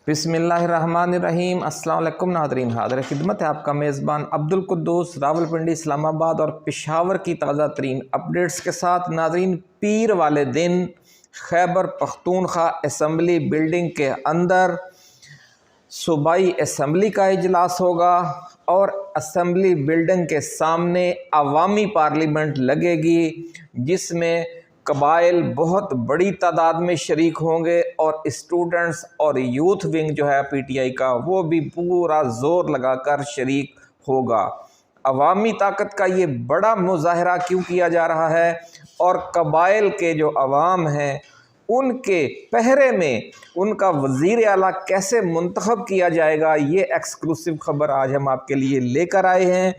बिस्मिल्लाहिर्रहमानिर्रहीम। अस्सलाम वालेकुम नादरीन, हाज़िर खिदमत है आपका मेज़बान अब्दुल कुद्दूस रावलपिंडी, इस्लामाबाद और पेशावर की ताज़ा तरीन अपडेट्स के साथ। नादरीन, पीर वाले दिन खैबर पख्तूनख्वा असम्बली बिल्डिंग के अंदर सूबाई असम्बली का इजलास होगा और असम्बली बिल्डिंग के सामने अवामी पार्लियामेंट लगेगी, जिसमें कबाइल बहुत बड़ी तादाद में शरीक होंगे और स्टूडेंट्स और यूथ विंग जो है पीटीआई का, वो भी पूरा जोर लगाकर शरीक होगा। अवामी ताकत का ये बड़ा मुजाहरा क्यों किया जा रहा है और कबाइल के जो अवाम हैं उनके पहरे में उनका वज़ीर आला कैसे मुंतखब किया जाएगा, ये एक्सक्लूसिव खबर आज हम आपके लिए लेकर आए हैं।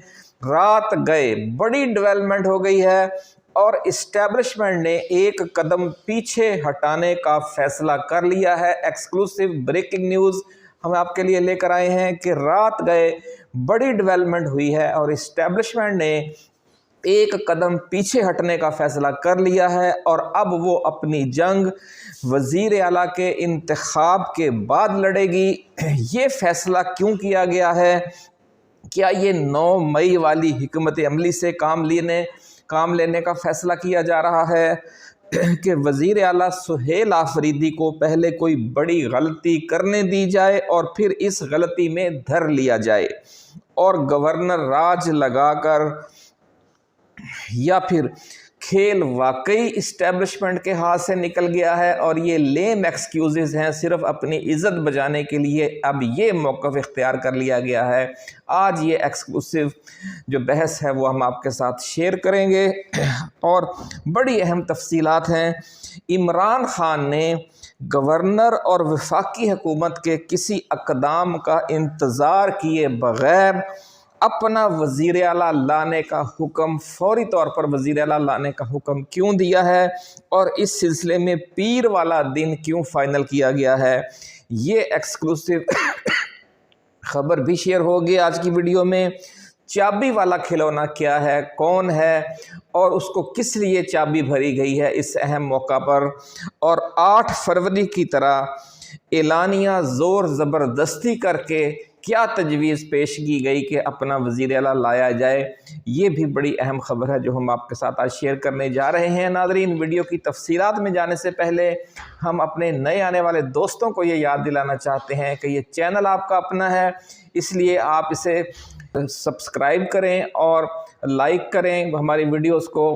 रात गए बड़ी डेवलपमेंट हो गई है और इस्टेब्लिशमेंट ने एक कदम पीछे हटाने का फैसला कर लिया है। एक्सक्लूसिव ब्रेकिंग न्यूज़ हम आपके लिए लेकर आए हैं कि रात गए बड़ी डेवलपमेंट हुई है और इस्टेब्लिशमेंट ने एक कदम पीछे हटने का फैसला कर लिया है और अब वो अपनी जंग वज़ीर आला के इंतखाब के बाद लड़ेगी। ये फैसला क्यों किया गया है? क्या ये 9 मई वाली हिकमत अमली से काम लेने का फैसला किया जा रहा है कि वज़ीर आला सुहेल आफरीदी को पहले कोई बड़ी गलती करने दी जाए और फिर इस गलती में धर लिया जाए और गवर्नर राज लगाकर, या फिर खेल वाकई इस्टेब्लिशमेंट के हाथ से निकल गया है और ये लेम एक्सक्यूज़ेस हैं, सिर्फ अपनी इज़्ज़त बचाने के लिए अब ये मौक़िफ़ इख्तियार कर लिया गया है। आज ये एक्सक्लूसिव जो बहस है वो हम आपके साथ शेयर करेंगे और बड़ी अहम तफसीलात हैं। इमरान खान ने गवर्नर और वफाकी हुकूमत के किसी अक़दाम का इंतज़ार किए बग़ैर अपना वज़ीर आला लाने का हुक्म, फौरी तौर पर वज़ीर आला लाने का हुक्म क्यों दिया है और इस सिलसिले में पीर वाला दिन क्यों फ़ाइनल किया गया है, ये एक्सक्लूसिव खबर भी शेयर होगी आज की वीडियो में। चाबी वाला खिलौना क्या है, कौन है और उसको किस लिए चाबी भरी गई है इस अहम मौका पर, और 8 फरवरी की तरह एलानिया ज़ोर ज़बरदस्ती करके क्या तजवीज़ पेश की गई कि अपना वज़ीर आला लाया जाए, ये भी बड़ी अहम खबर है जो हम आपके साथ आज शेयर करने जा रहे हैं। नाज़रीन, वीडियो की तफसीलात में जाने से पहले हम अपने नए आने वाले दोस्तों को ये याद दिलाना चाहते हैं कि ये चैनल आपका अपना है, इसलिए आप इसे सब्सक्राइब करें और लाइक करें हमारी वीडियोस को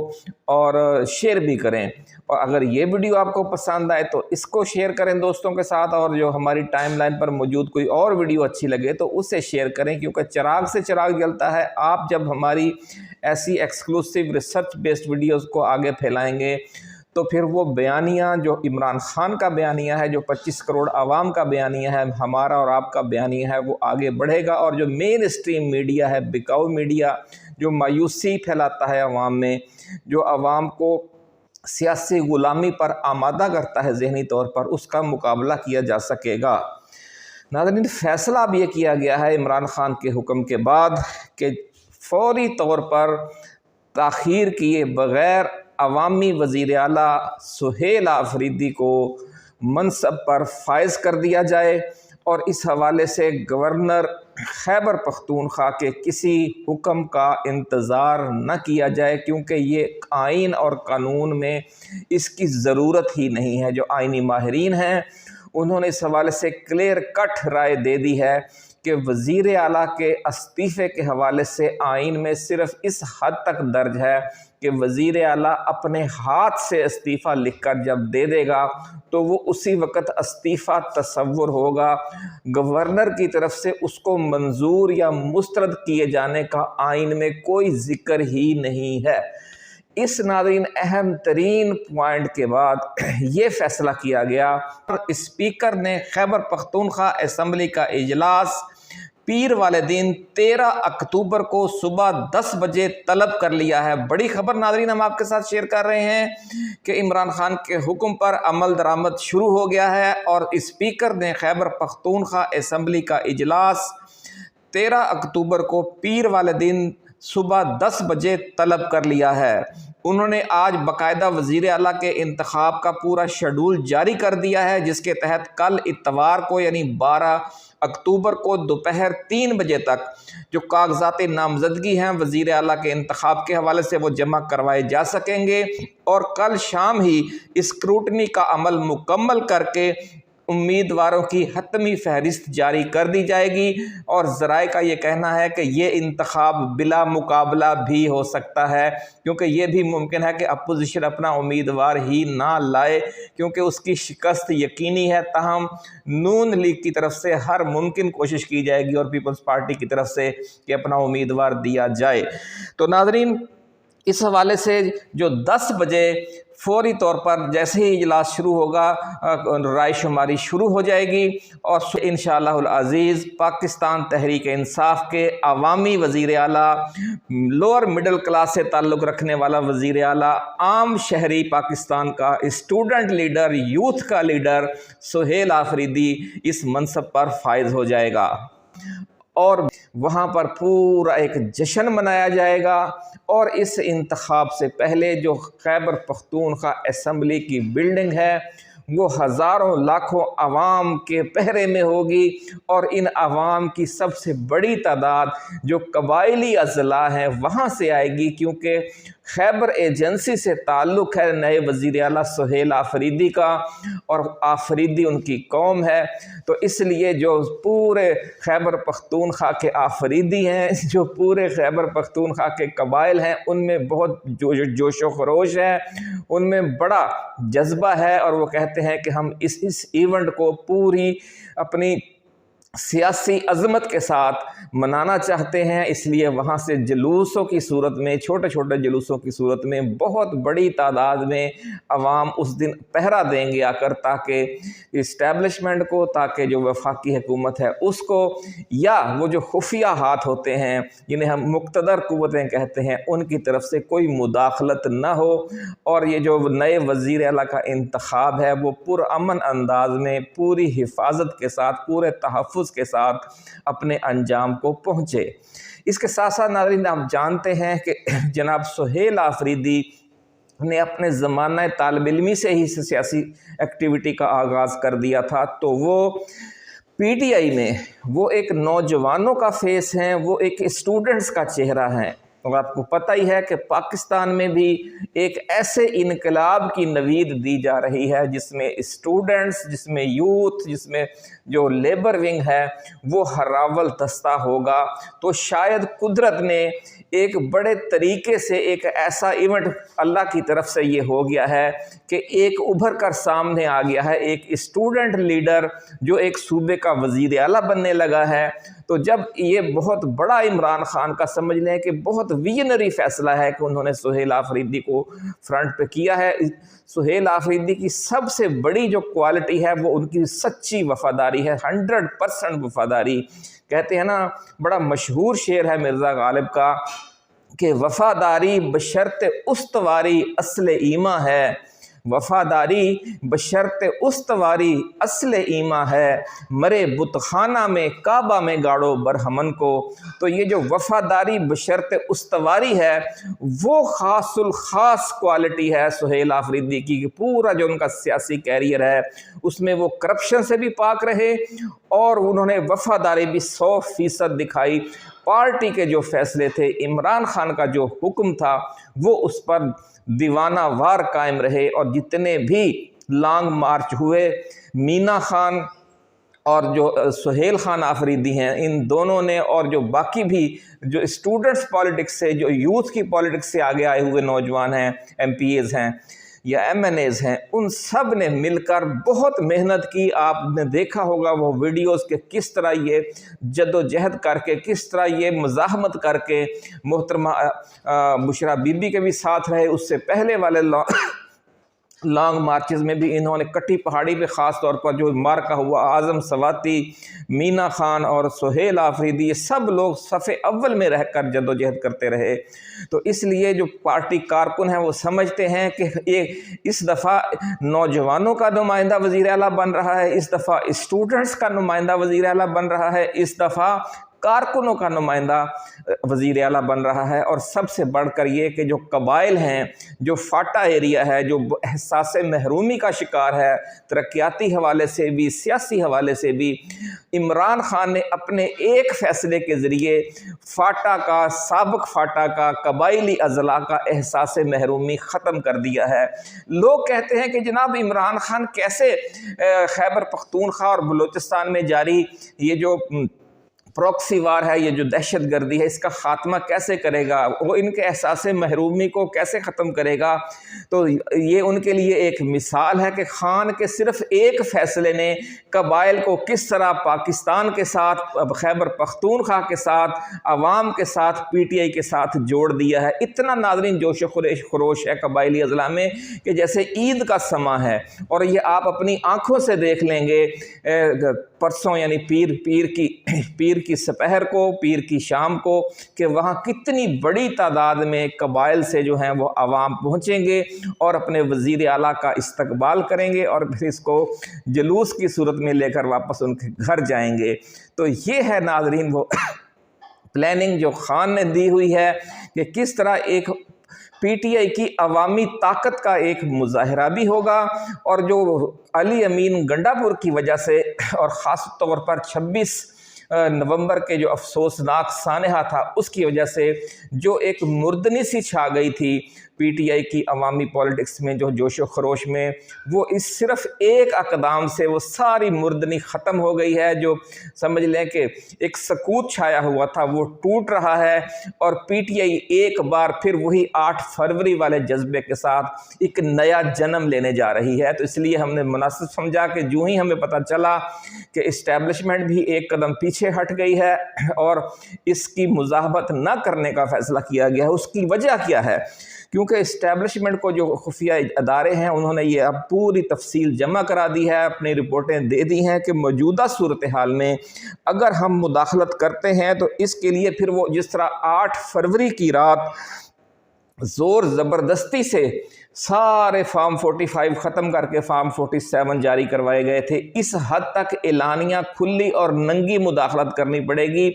और शेयर भी करें, और अगर ये वीडियो आपको पसंद आए तो इसको शेयर करें दोस्तों के साथ, और जो हमारी टाइमलाइन पर मौजूद कोई और वीडियो अच्छी लगे तो उसे शेयर करें, क्योंकि चिराग से चिराग जलता है। आप जब हमारी ऐसी एक्सक्लूसिव रिसर्च बेस्ड वीडियोज़ को आगे फैलाएँगे तो फिर वो बयानिया जो इमरान खान का बयानिया है, जो 25 करोड़ आवाम का बयानिया है, हमारा और आपका बयानिया है, वो आगे बढ़ेगा। और जो मेन स्ट्रीम मीडिया है, बिकाऊ मीडिया, जो मायूसी फैलाता है अवाम में, जो अवाम को सियासी ग़ुलामी पर आमादा करता है ज़हनी तौर पर, उसका मुकाबला किया जा सकेगा। नाज़रीन, फ़ैसला अब ये किया गया है इमरान खान के हुक्म के बाद कि फ़ौरी तौर पर ताख़ीर किए बग़ैर अवामी वज़ीर आला सुहेल आफरीदी को मनसब पर फाइज कर दिया जाए और इस हवाले से गवर्नर खैबर पख्तूनख्वा के किसी हुक्म का इंतज़ार न किया जाए, क्योंकि ये आइन और कानून में इसकी ज़रूरत ही नहीं है। जो आइनी माहिरीन हैं उन्होंने इस हवाले से क्लियर कट राय दे दी है कि वज़ीर आला के इस्तीफ़े के हवाले से आइन में सिर्फ़ इस हद तक दर्ज है कि वज़ीर आला अपने हाथ से इस्तीफ़ा लिखकर जब दे देगा तो वो उसी वक़्त इस्तीफ़ा तसव्वुर होगा, गवर्नर की तरफ से उसको मंजूर या मुस्तरद किए जाने का आइन में कोई ज़िक्र ही नहीं है। इस नाज़रीन अहम तरीन पॉइंट के बाद ये फ़ैसला किया गया और स्पीकर ने खैबर पख्तूनख्वा असम्बली का इजलास पीर वाले दिन 13 अक्टूबर को सुबह 10 बजे तलब कर लिया है। बड़ी खबर नाज़रीन हम आपके साथ शेयर कर रहे हैं कि इमरान खान के हुक्म पर अमल दरामद शुरू हो गया है और स्पीकर ने खैबर पख्तूनख्वा असम्बली का इजलास 13 अक्टूबर को पीर वाले दिन सुबह 10 बजे तलब कर लिया है। उन्होंने आज बाकायदा वज़ीर आला के इंतखाब का पूरा शेड्यूल जारी कर दिया है, जिसके तहत कल इतवार को यानी 12 अक्टूबर को दोपहर 3 बजे तक जो कागजात नामजदगी हैं वज़ीर आला के इंतखाब के हवाले से वो जमा करवाए जा सकेंगे, और कल शाम ही स्क्रूटनी का अमल मुकम्मल करके उम्मीदवारों की हतमी फहरिस्त जारी कर दी जाएगी। और ज़राए का ये कहना है कि ये इंतखाब बिला मुकाबला भी हो सकता है, क्योंकि ये भी मुमकिन है कि अपोजिशन अपना उम्मीदवार ही ना लाए, क्योंकि उसकी शिकस्त यकीनी है। ताहम नून लीग की तरफ से हर मुमकिन कोशिश की जाएगी और पीपल्स पार्टी की तरफ से कि अपना उम्मीदवार दिया जाए। तो नाज़रीन, इस हवाले से जो 10 बजे फौरी तौर पर जैसे ही इजलास शुरू होगा राय शुमारी शुरू हो जाएगी, और इंशाअल्लाहुल अज़ीज़ पाकिस्तान तहरीक इंसाफ के अवामी वज़ीर आला, लोअर मिडिल क्लास से ताल्लुक़ रखने वाला वज़ीर आला, आम शहरी पाकिस्तान का स्टूडेंट लीडर, यूथ का लीडर सुहेल आफरीदी इस मनसब पर फायज हो जाएगा, और वहाँ पर पूरा एक जश्न मनाया जाएगा। और इस इंतखाब से पहले जो खैबर पख्तूनख्वा असम्बली की बिल्डिंग है वो हज़ारों लाखों अवाम के पहरे में होगी, और इन अवाम की सबसे बड़ी तादाद जो कबायली अज़ला हैं वहाँ से आएगी, क्योंकि खैबर एजेंसी से ताल्लुक़ है नए वज़ीर आला सुहेल आफरीदी का, और आफरीदी उनकी कौम है। तो इसलिए जो पूरे खैबर पख्तूनख्वा के आफरीदी हैं, जो पूरे खैबर पख्तूनख्वा के कबाइल हैं, उनमें बहुत जोश व खरोश है, उनमें बड़ा जज्बा है, और वो कहते हैं कि हम इस इवेंट को पूरी अपनी सियासी अज़मत के साथ मनाना चाहते हैं। इसलिए वहाँ से जुलूसों की सूरत में, छोटे छोटे जुलूसों की सूरत में बहुत बड़ी तादाद में अवाम उस दिन पहरा देंगे आकर, ताकि इस्टेब्लिशमेंट को, ताकि जो वफाकी हुकूमत है उसको, या वो जो खुफिया हाथ होते हैं जिन्हें हम मुक़्तदर क़ुव्वतें कहते हैं, उनकी तरफ से कोई मुदाखलत न हो, और ये जो नए वज़ीर आला का इंतखाब है वो पुरअमन अंदाज में, पूरी हिफाजत के साथ, पूरे तहफ़्फ़ुज़ के साथ अपने अंजाम को पहुँचे। इसके साथ साथ नाज़रीन, आप जानते हैं कि जनाब सुहेल आफरीदी ने अपने ज़माना तालिब इल्मी से ही सियासी एक्टिविटी का आगाज़ कर दिया था। तो वो पीटीआई में वो एक नौजवानों का फेस हैं, वो एक स्टूडेंट्स का चेहरा हैं, और आपको पता ही है कि पाकिस्तान में भी एक ऐसे इनकलाब की नवीद दी जा रही है जिसमें स्टूडेंट्स, जिसमें यूथ, जिसमें जो लेबर विंग है वो हरावल दस्ता होगा। तो शायद कुदरत ने एक बड़े तरीके से एक ऐसा इवेंट अल्लाह की तरफ से ये हो गया है कि एक उभर कर सामने आ गया है एक स्टूडेंट लीडर जो एक सूबे का वज़ीर आला बनने लगा है। तो जब ये बहुत बड़ा इमरान खान का समझ लें कि बहुत विजनरी फ़ैसला है कि उन्होंने सुहेल आफरीदी को फ्रंट पे किया है। सुहेल आफरीदी की सबसे बड़ी जो क्वालिटी है वो उनकी सच्ची वफ़ादारी है, 100% वफ़ादारी। कहते हैं ना, बड़ा मशहूर शेर है मिर्ज़ा गालिब का कि वफ़ादारी बशर्ते उस्तवारी असले ईमा है, वफ़ादारी बशर्ते उस्तवारी असले ईमा है, मरे बुतखाना में काबा में गाड़ो बरहमन को। तो ये जो वफ़ादारी बशर्ते उस्तवारी है वो ख़ासुल ख़ास क्वालिटी है सुहेल आफरीदी की। पूरा जो उनका सियासी कैरियर है उसमें वो करप्शन से भी पाक रहे और उन्होंने वफ़ादारी भी 100% दिखाई। पार्टी के जो फैसले थे, इमरान खान का जो हुक्म था वो उस पर दीवाना वार कायम रहे। और जितने भी लॉन्ग मार्च हुए, मीना खान और जो सुहेल खान आफरीदी हैं, इन दोनों ने, और जो बाकी भी जो स्टूडेंट्स पॉलिटिक्स से, जो यूथ की पॉलिटिक्स से आगे आए हुए नौजवान हैं, एमपीएज़ हैं या एमएनएज़ हैं, उन सब ने मिलकर बहुत मेहनत की। आपने देखा होगा वो वीडियोस के किस तरह ये जद्दोजहद करके, किस तरह ये मज़ाहमत करके मोहतरमा बुशरा बीबी के भी साथ रहे। उससे पहले वाले लॉन्ग मार्चेस में भी इन्होंने कटी पहाड़ी पे ख़ास तौर पर जो मार्का हुआ, आज़म सवाती, मीना खान और सुहेल आफरीदी, ये सब लोग सफ़े अव्वल में रहकर जद्दोजहद करते रहे। तो इसलिए जो पार्टी कारकुन हैं वो समझते हैं कि ये इस दफ़ा नौजवानों का नुमाइंदा वज़ीर आला बन रहा है, इस दफ़ा स्टूडेंट्स का नुमाइंदा वज़ीर आला बन रहा है, इस दफ़ा کارکنوں کا نمائندہ وزیر اعلیٰ بن رہا ہے، اور سب سے بڑھ کر یہ کہ جو قبائل ہیں، جو فاٹا ایریا ہے، جو احساس محرومی کا شکار ہے ترقیاتی حوالے سے بھی، سیاسی حوالے سے بھی، عمران خان نے اپنے ایک فیصلے کے ذریعے فاٹا کا، سابق فاٹا کا، قبائلی اضلاع کا احساس محرومی ختم کر دیا ہے۔ لوگ کہتے ہیں کہ جناب عمران خان کیسے خیبر پختونخوا اور بلوچستان میں جاری یہ جو پروکسی وار ہے، یہ جو دہشت گردی ہے، اس کا خاتمہ کیسے کرے گا، وہ ان کے احساس محرومی کو کیسے ختم کرے گا؟ تو یہ ان کے لیے ایک مثال ہے کہ خان کے صرف ایک فیصلے نے قبائل کو کس طرح پاکستان کے ساتھ، خیبر پختونخوا کے ساتھ، عوام کے ساتھ، پی ٹی آئی کے ساتھ جوڑ دیا ہے۔ اتنا ناظرین جوش و خروش ہے قبائلی اضلاع میں کہ جیسے عید کا سماں ہے، اور یہ آپ اپنی آنکھوں سے دیکھ لیں گے پرسوں یعنی پیر کی سپہر کو، پیر کی شام کو، کہ وہاں کتنی بڑی تعداد میں قبائل سے جو ہیں وہ عوام پہنچیں گے اور اپنے وزیر اعلیٰ کا استقبال کریں گے، اور پھر اس کو جلوس کی صورت میں لے کر واپس ان کے گھر جائیں گے۔ تو یہ ہے ناظرین وہ پلاننگ جو خان نے دی ہوئی ہے کہ کس طرح ایک پی ٹی آئی کی عوامی طاقت کا ایک مظاہرہ بھی ہوگا، اور جو علی امین گنڈا پور کی وجہ سے، اور خاص طور پر 26 نومبر کے جو افسوسناک سانحہ تھا، اس کی وجہ سے جو ایک مردنی سی چھا گئی تھی پی ٹی آئی کی عوامی پولیٹکس میں، جو جوش و خروش میں، وہ اس صرف ایک اقدام سے وہ ساری مردنی ختم ہو گئی ہے۔ جو سمجھ لیں کہ ایک سکوت چھایا ہوا تھا وہ ٹوٹ رہا ہے، اور پی ٹی آئی ایک بار پھر وہی 8 فروری والے جذبے کے ساتھ ایک نیا جنم لینے جا رہی ہے۔ تو اس لیے ہم نے مناسب سمجھا کہ جو ہی ہمیں پتہ چلا کہ اسٹیبلشمنٹ بھی ایک قدم پیچھے ہٹ گئی ہے اور اس کی مزاحمت نہ کرنے کا فیصلہ کیا گیا ہے، اس کی وجہ کیا ہے؟ کیونکہ اسٹیبلشمنٹ کو جو خفیہ ادارے ہیں انہوں نے یہ اب پوری تفصیل جمع کرا دی ہے، اپنی رپورٹیں دے دی ہیں کہ موجودہ صورتحال میں اگر ہم مداخلت کرتے ہیں تو اس کے لیے پھر وہ جس طرح 8 فروری کی رات زور زبردستی سے سارے فارم 45 ختم کر کے فارم 47 جاری کروائے گئے تھے، اس حد تک اعلانیہ کھلی اور ننگی مداخلت کرنی پڑے گی،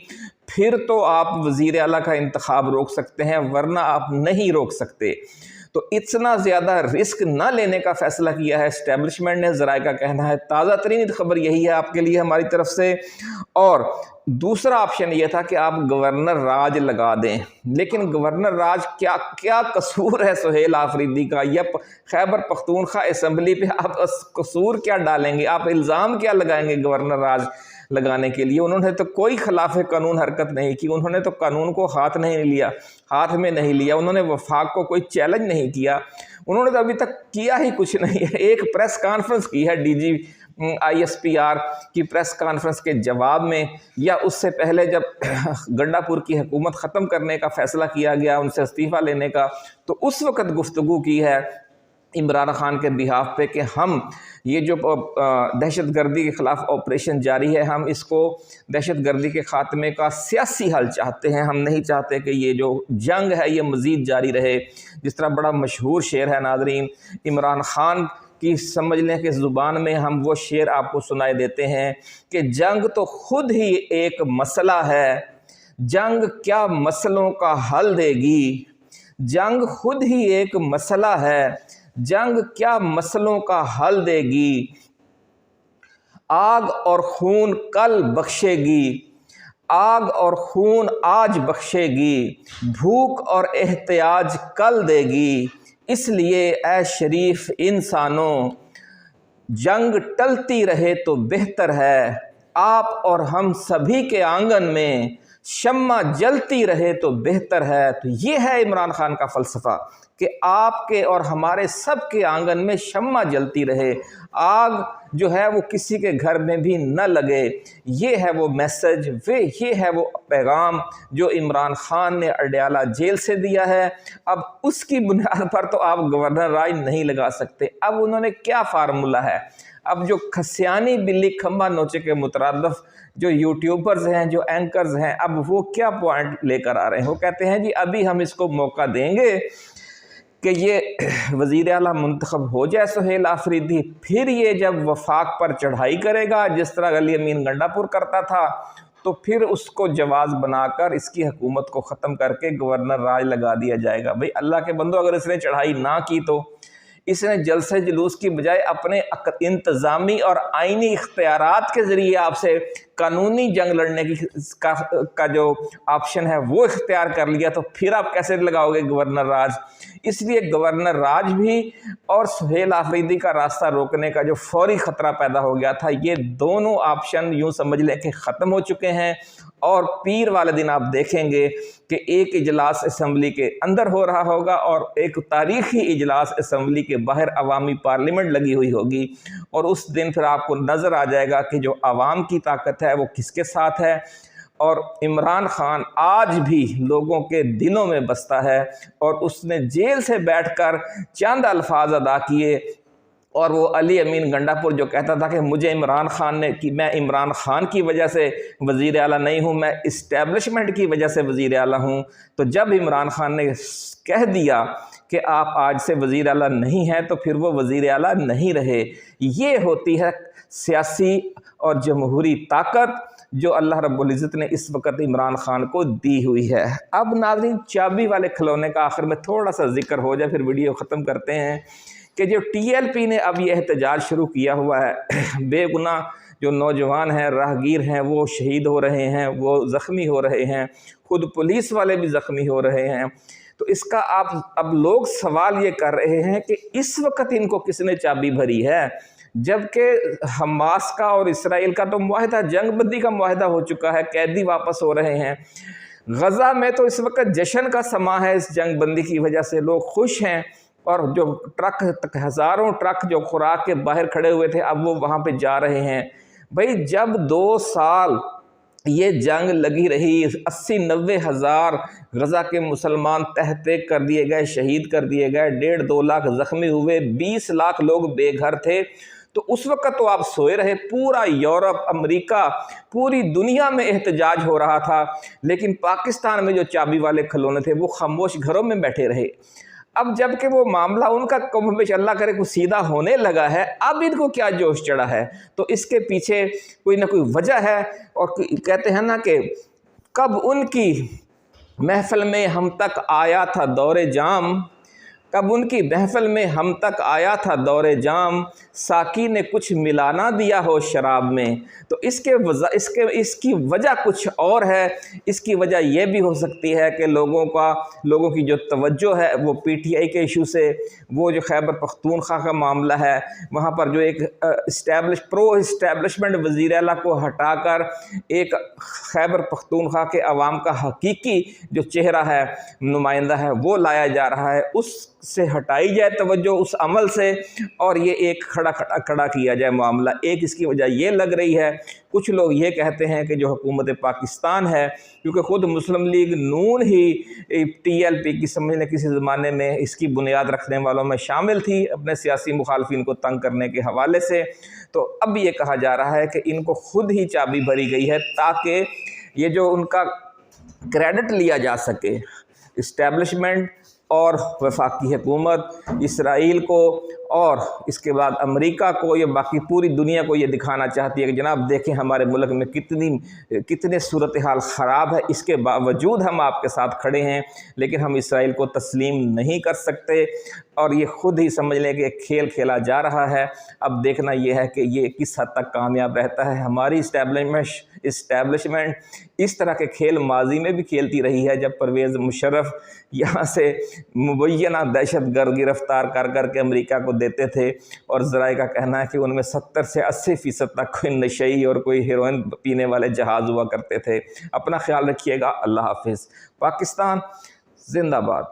پھر تو آپ وزیر اعلیٰ کا انتخاب روک سکتے ہیں، ورنہ آپ نہیں روک سکتے۔ تو اتنا زیادہ رسک نہ لینے کا فیصلہ کیا ہے اسٹیبلشمنٹ نے، ذرائع کا کہنا ہے۔ تازہ ترین خبر یہی ہے آپ کے لیے ہماری طرف سے۔ اور دوسرا آپشن یہ تھا کہ آپ گورنر راج لگا دیں، لیکن گورنر راج کیا قصور ہے سہیل آفریدی کا، یا خیبر پختونخوا اسمبلی پہ آپ قصور کیا ڈالیں گے، آپ الزام کیا لگائیں گے گورنر راج لگانے کے لیے؟ انہوں نے تو کوئی خلاف قانون حرکت نہیں کی، انہوں نے تو قانون کو ہاتھ میں نہیں لیا، انہوں نے وفاق کو کوئی چیلنج نہیں کیا، انہوں نے تو ابھی تک کیا ہی کچھ نہیں ہے۔ ایک پریس کانفرنس کی ہے D G I S P R کی پریس کانفرنس کے جواب میں، یا اس سے پہلے جب گنڈا پور کی حکومت ختم کرنے کا فیصلہ کیا گیا، ان سے استعفیٰ لینے کا، تو اس وقت گفتگو کی ہے عمران خان کے بہاف پہ کہ ہم یہ جو دہشت گردی کے خلاف آپریشن جاری ہے، ہم اس کو دہشت گردی کے خاتمے کا سیاسی حل چاہتے ہیں، ہم نہیں چاہتے کہ یہ جو جنگ ہے یہ مزید جاری رہے۔ جس طرح بڑا مشہور شعر ہے ناظرین عمران خان کی، سمجھ لیں کہ زبان میں ہم وہ شعر آپ کو سنائے دیتے ہیں کہ جنگ تو خود ہی ایک مسئلہ ہے، جنگ کیا مسئلوں کا حل دے گی، جنگ خود ہی ایک مسئلہ ہے، جنگ کیا مسئلوں کا حل دے گی، آگ اور خون کل بخشے گی، آگ اور خون آج بخشے گی، بھوک اور احتیاج کل دے گی، اس لیے اے شریف انسانوں جنگ ٹلتی رہے تو بہتر ہے، آپ اور ہم سبھی کے آنگن میں شمع جلتی رہے تو بہتر ہے۔ تو یہ ہے عمران خان کا فلسفہ کہ آپ کے اور ہمارے سب کے آنگن میں شمع جلتی رہے، آگ جو ہے وہ کسی کے گھر میں بھی نہ لگے۔ یہ ہے وہ میسج، یہ ہے وہ پیغام جو عمران خان نے اڈیالہ جیل سے دیا ہے۔ اب اس کی بنیاد پر تو آپ گورنر راج نہیں لگا سکتے۔ اب انہوں نے کیا فارمولہ ہے؟ اب جو کھسیانی بلی کھمبا نوچے کے مترادف جو یوٹیوبرز ہیں، جو اینکرز ہیں، اب وہ کیا پوائنٹ لے کر آ رہے ہیں؟ وہ کہتے ہیں جی ابھی ہم اس کو موقع دیں گے کہ یہ وزیر اعلیٰ منتخب ہو جائے سہیل آفریدی، پھر یہ جب وفاق پر چڑھائی کرے گا جس طرح علی امین گنڈا پور کرتا تھا، تو پھر اس کو جواز بنا کر اس کی حکومت کو ختم کر کے گورنر راج لگا دیا جائے گا۔ بھئی اللہ کے بندو، اگر اس نے چڑھائی نہ کی تو اس نے جلسے جلوس کی بجائے اپنے انتظامی اور آئینی اختیارات کے ذریعے آپ سے قانونی جنگ لڑنے کا جو آپشن ہے وہ اختیار کر لیا، تو پھر آپ کیسے لگاؤ گے گورنر راج؟ اس لیے گورنر راج بھی اور سہیل آفریدی کا راستہ روکنے کا جو فوری خطرہ پیدا ہو گیا تھا، یہ دونوں آپشن یوں سمجھ لیں کہ ختم ہو چکے ہیں۔ اور پیر والے دن آپ دیکھیں گے کہ ایک اجلاس اسمبلی کے اندر ہو رہا ہوگا اور ایک تاریخی اجلاس اسمبلی کے باہر عوامی پارلیمنٹ لگی ہوئی ہوگی، اور اس دن پھر آپ کو نظر آ جائے گا کہ جو عوام کی طاقت ہے وہ کس کے ساتھ ہے۔ اور عمران خان آج بھی لوگوں کے دلوں میں بستا ہے، اور اس نے جیل سے بیٹھ کر چند الفاظ ادا کیے، اور وہ علی امین گنڈا پور جو کہتا تھا کہ میں عمران خان کی وجہ سے وزیر اعلیٰ نہیں ہوں، میں اسٹیبلشمنٹ کی وجہ سے وزیر اعلیٰ ہوں، تو جب عمران خان نے کہہ دیا کہ آپ آج سے وزیر اعلیٰ نہیں ہیں تو پھر وہ وزیر اعلیٰ نہیں رہے۔ یہ ہوتی ہے سیاسی اور جمہوری طاقت جو اللہ رب العزت نے اس وقت عمران خان کو دی ہوئی ہے۔ اب ناظرین، چابی والے کھلونے کا آخر میں تھوڑا سا ذکر ہو جائے، پھر ویڈیو ختم کرتے ہیں، کہ جو ٹی ایل پی نے اب یہ احتجاج شروع کیا ہوا ہے، بے گناہ جو نوجوان ہیں، راہگیر ہیں، وہ شہید ہو رہے ہیں، وہ زخمی ہو رہے ہیں، خود پولیس والے بھی زخمی ہو رہے ہیں، تو اس کا اب لوگ سوال یہ کر رہے ہیں کہ اس وقت ان کو کس نے چابی بھری ہے، جبکہ حماس کا اور اسرائیل کا تو معاہدہ، جنگ بندی کا معاہدہ ہو چکا ہے، قیدی واپس ہو رہے ہیں۔ غزہ میں تو اس وقت جشن کا سماں ہے، اس جنگ بندی کی وجہ سے لوگ خوش ہیں، اور جو ہزاروں ٹرک جو خوراک کے باہر کھڑے ہوئے تھے اب وہ وہاں پہ جا رہے ہیں۔ بھئی جب 2 سال یہ جنگ لگی رہی، 80-90 ہزار غزہ کے مسلمان تہتے کر دیے گئے، شہید کر دیے گئے، 1.5-2 لاکھ زخمی ہوئے، 20 لاکھ لوگ بے گھر تھے، تو اس وقت تو آپ سوئے رہے، پورا یورپ، امریکہ، پوری دنیا میں احتجاج ہو رہا تھا، لیکن پاکستان میں جو چابی والے کھلونے تھے وہ خاموش گھروں میں بیٹھے رہے۔ اب جب کہ وہ معاملہ ان کا قوم میں اللہ کرے کو سیدھا ہونے لگا ہے، اب ان کو کیا جوش چڑھا ہے؟ تو اس کے پیچھے کوئی نہ کوئی وجہ ہے، اور کہتے ہیں نا کہ کب ان کی محفل میں ہم تک آیا تھا دور جام، کب ان کی محفل میں ہم تک آیا تھا دور جام، ساقی نے کچھ ملا نہ دیا ہو شراب میں۔ تو اس کی وجہ کچھ اور ہے۔ اس کی وجہ یہ بھی ہو سکتی ہے کہ لوگوں کی جو توجہ ہے وہ پی ٹی آئی کے ایشو سے، وہ جو خیبر پختونخوا کا معاملہ ہے، وہاں پر جو ایک پرو اسٹیبلشمنٹ وزیر اعلیٰ کو ہٹا کر ایک خیبر پختونخوا کے عوام کا حقیقی جو چہرہ ہے، نمائندہ ہے، وہ لایا جا رہا ہے، اس سے ہٹائی جائے توجہ اس عمل سے، اور یہ ایک کھڑا کیا جائے معاملہ۔ ایک اس کی وجہ یہ لگ رہی ہے، کچھ لوگ یہ کہتے ہیں کہ جو حکومت پاکستان ہے، کیونکہ خود مسلم لیگ نون ہی ٹی ایل پی کی سمجھنے کسی زمانے میں اس کی بنیاد رکھنے والوں میں شامل تھی، اپنے سیاسی مخالفین کو تنگ کرنے کے حوالے سے، تو اب یہ کہا جا رہا ہے کہ ان کو خود ہی چابی بھری گئی ہے تاکہ یہ جو ان کا کریڈٹ لیا جا سکے، اسٹیبلشمنٹ اور وفاقی حکومت اسرائیل کو اور اس کے بعد امریکہ کو، یہ باقی پوری دنیا کو یہ دکھانا چاہتی ہے کہ جناب دیکھیں ہمارے ملک میں کتنے صورتحال خراب ہے، اس کے باوجود ہم آپ کے ساتھ کھڑے ہیں، لیکن ہم اسرائیل کو تسلیم نہیں کر سکتے، اور یہ خود ہی سمجھ لیں کہ ایک کھیل کھیلا جا رہا ہے۔ اب دیکھنا یہ ہے کہ یہ کس حد تک کامیاب رہتا ہے۔ ہماری اسٹیبلشمنٹ اس طرح کے کھیل ماضی میں بھی کھیلتی رہی ہے، جب پرویز مشرف یہاں سے مبینہ دہشت گرد گرفتار کر کے امریکہ کو دیتے تھے، اور ذرائع کا کہنا ہے کہ ان میں 70 سے 80% تک کوئی نشئی اور کوئی ہیروئن پینے والے جہاز ہوا کرتے تھے۔ اپنا خیال رکھیے گا، اللہ حافظ۔ پاکستان زندہ باد۔